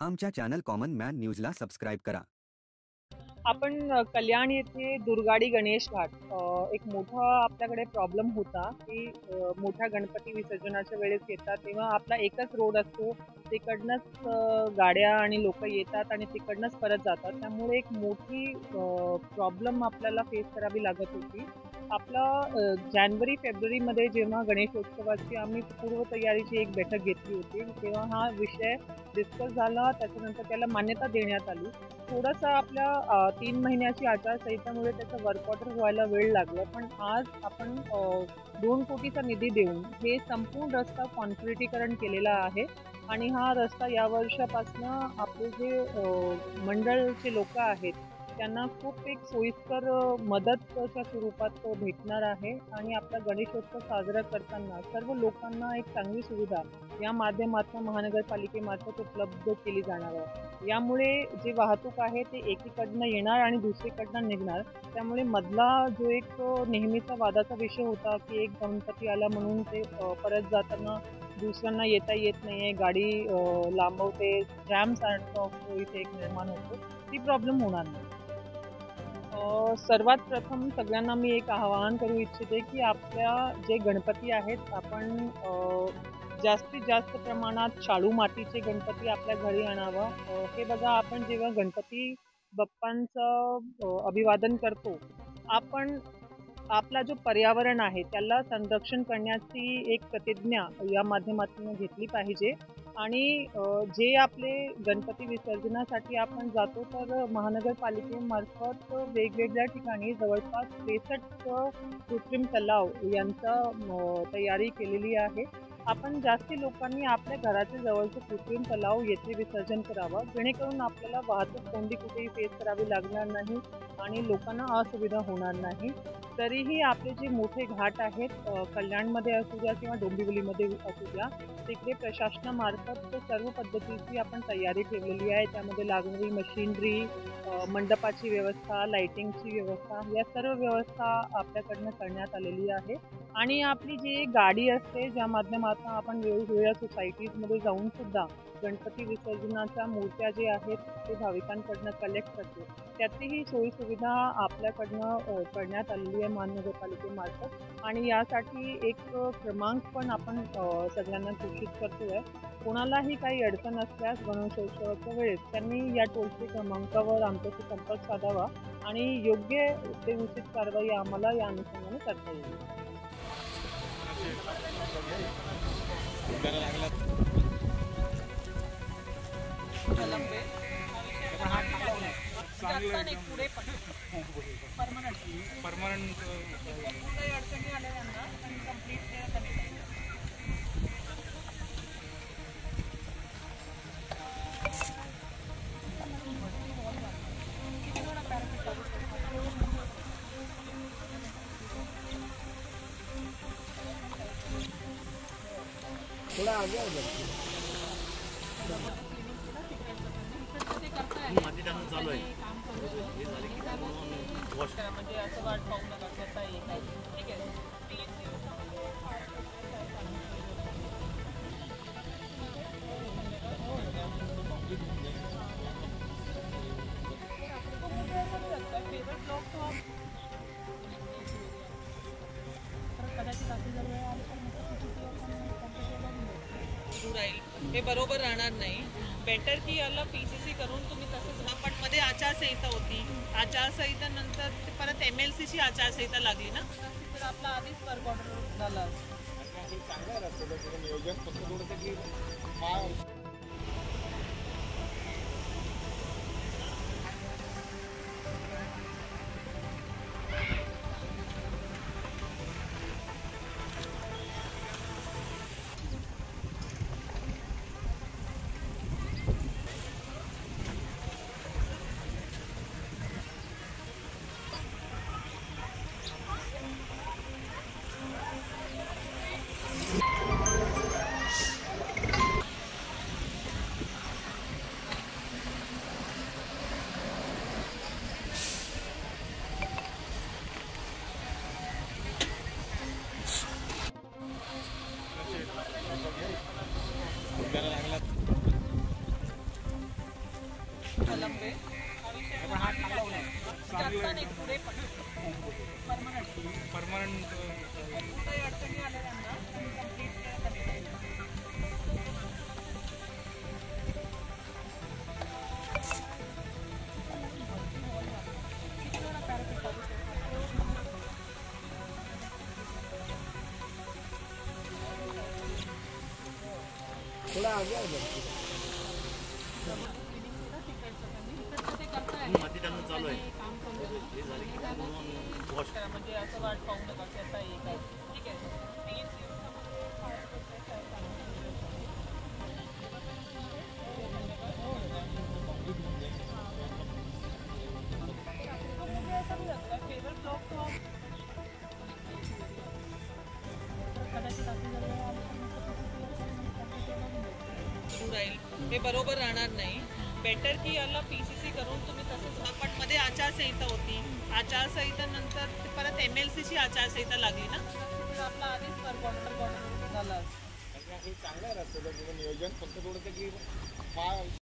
आमच्या channel common man न्यूजला subscribe करा। आपण कल्याण येथे दुर्गाडी गणेश घाट एक मोठा आपल्याकडे प्रॉब्लेम होता की मोठ्या गणपती विसर्जनाच्या वेळेस येतात तेव्हा आपला एकच रोड असतो, तिकडनंच गाड्या आणि लोक येतात आणि तिकडनंच परत जातात। त्यामुळे एक मोठी प्रॉब्लेम आपल्याला फेस करावी लागत होती। आपला जानेवारी फेब्रुवारीमध्ये जेव्हा गणेशोत्सवाची आम्ही पूर्वतयारीची एक बैठक घेतली होती, तेव्हा हा विषय डिस्कस झाला, त्याच्यानंतर त्याला मान्यता देण्यात आली। थोडंसं आपल्या 3 महिन्याची आचारसंहितेमुळे त्याचं वर्क ऑर्डर व्हायला वेळ लागला, पण आज आपण 2 कोटीचा निधी देऊन हे संपूर्ण रस्ता कॉन्क्रिटीकरण केलेला आहे आणि हा रस्ता या वर्षापासनं आपले जे मंडळचे लोकं आहेत, त्यांना खूप एक सोयीस्कर मदतच्या स्वरूपात भेटणार आहे आणि आपला गणेशोत्सव साजरा करताना सर्व लोकांना एक चांगली सुविधा या माध्यमातून महानगरपालिकेमार्फत उपलब्ध केली जाणार आहे। यामुळे जे वाहतूक आहे ते एकीकडनं येणार आणि दुसरीकडनं निघणार। त्यामुळे मधला जो एक नेहमीचा वादाचा विषय होता की एक गणपती आला म्हणून ते परत जाताना दुसऱ्यांना येता येत नाहीये, गाडी लांबवते, जॅम सारखं इथे एक निर्माण होतो, ती प्रॉब्लेम होणार नाही। सर्वात प्रथम सगळ्यांना मी एक आवाहन करू इच्छिते की आपल्या जे गणपती आहेत आपण जास्तीत जास्त प्रमाणात शाडू मातीचे गणपती आपल्या घरी आणावं। हे बघा, आपण जेव्हा गणपती बाप्पांचं अभिवादन करतो, आपण आपला जो पर्यावरण आहे त्याला संरक्षण करण्याची एक प्रतिज्ञा या माध्यमातून घेतली पाहिजे आणि जे आपले गणपती विसर्जनासाठी आपण जातो तर महानगरपालिकेमार्फत वेगवेगळ्या ठिकाणी जवळपास 63 कृत्रिम तलाव यांचा तयारी केलेली आहे। आपण जास्ती लोकांनी आपल्या घराच्या जवळचे कृत्रिम तलाव येथे विसर्जन करावं, जेणेकरून आपल्याला वाहतूक कोंडी कुठेही फेस करावी लागणार नाही आणि लोकांना असुविधा होणार नाही। तरीही आपले जे मोठे घाट आहेत, कल्याणमध्ये असू द्या किंवा डोंबिवलीमध्ये असू द्या, तिकडे प्रशासनामार्फत सर्व पद्धतीची आपण तयारी ठेवलेली आहे। त्यामध्ये लागणारी मशिनरी, मंडपाची व्यवस्था, लाइटिंगची व्यवस्था, या सर्व व्यवस्था आपल्याकडनं करण्यात आलेली आहे आणि आपली जी गाडी असते ज्या माध्यमातून आपण वेगवेगळ्या सोसायटीजमध्ये जाऊन सुद्धा गणपती विसर्जनाच्या मूर्त्या जे आहेत ते भाविकांकडनं कलेक्ट करतो, त्याचीही सोयीसुविधा आपल्याकडनं करण्यात आलेली आहे महानगरपालिकेमार्फत आणि यासाठी एक क्रमांक पण आपण सगळ्यांना सूचित करतोय। कोणालाही काही अडचण असल्यास गणेशोत्सवाच्या वेळेस त्यांनी या टोल फ्री क्रमांकावर आमच्याशी संपर्क साधावा आणि योग्य ते उचित कारवाई आम्हाला या अनुषंगाने करता येईल। थोड़ा आगे आ जाए माती टाकून चालू आहे म्हणजे असं वाट पाहू नका करता येईल। ठीक आहे, फेवरेट ब्लॉग तो आप कदाचित आपली जर वेळ आली तर राहील, हे बरोबर राहणार नाही। बेटर की याला PCC करून तुम्ही तसंच, पण मध्ये आचारसंहिता होती, आचारसंहितेनंतर परत MLCची आचारसंहिता लागली ना, तर आपला आधीच वर्क ऑर्डर झाला। चांगलं रस्त्याचं नियोजन फक्त थोडंसं की जास्त नाही पुढे पण परमनंट कुठेही अडचणी आल्या त्यांना कंप्लीट थोड़ा आगे आ जाओ. चालू आहे म्हणजे असं वाट पाहू नका की आता एक आहे ठीक आहे फेवरेट ब्लॉक राहील हे बरोबर राहणार नाही. बेटर की याला पीसीसी करून तुम्ही तसंच पण मध्ये आचारसंहिता होती. आचारसंहितेनंतर परत MLCची आचारसंहिता लागली ना तर आपला आधीच क्वार्टर झाला. चांगलं आहे रस्त्याचं नियोजन फक्त थोडंसं की फार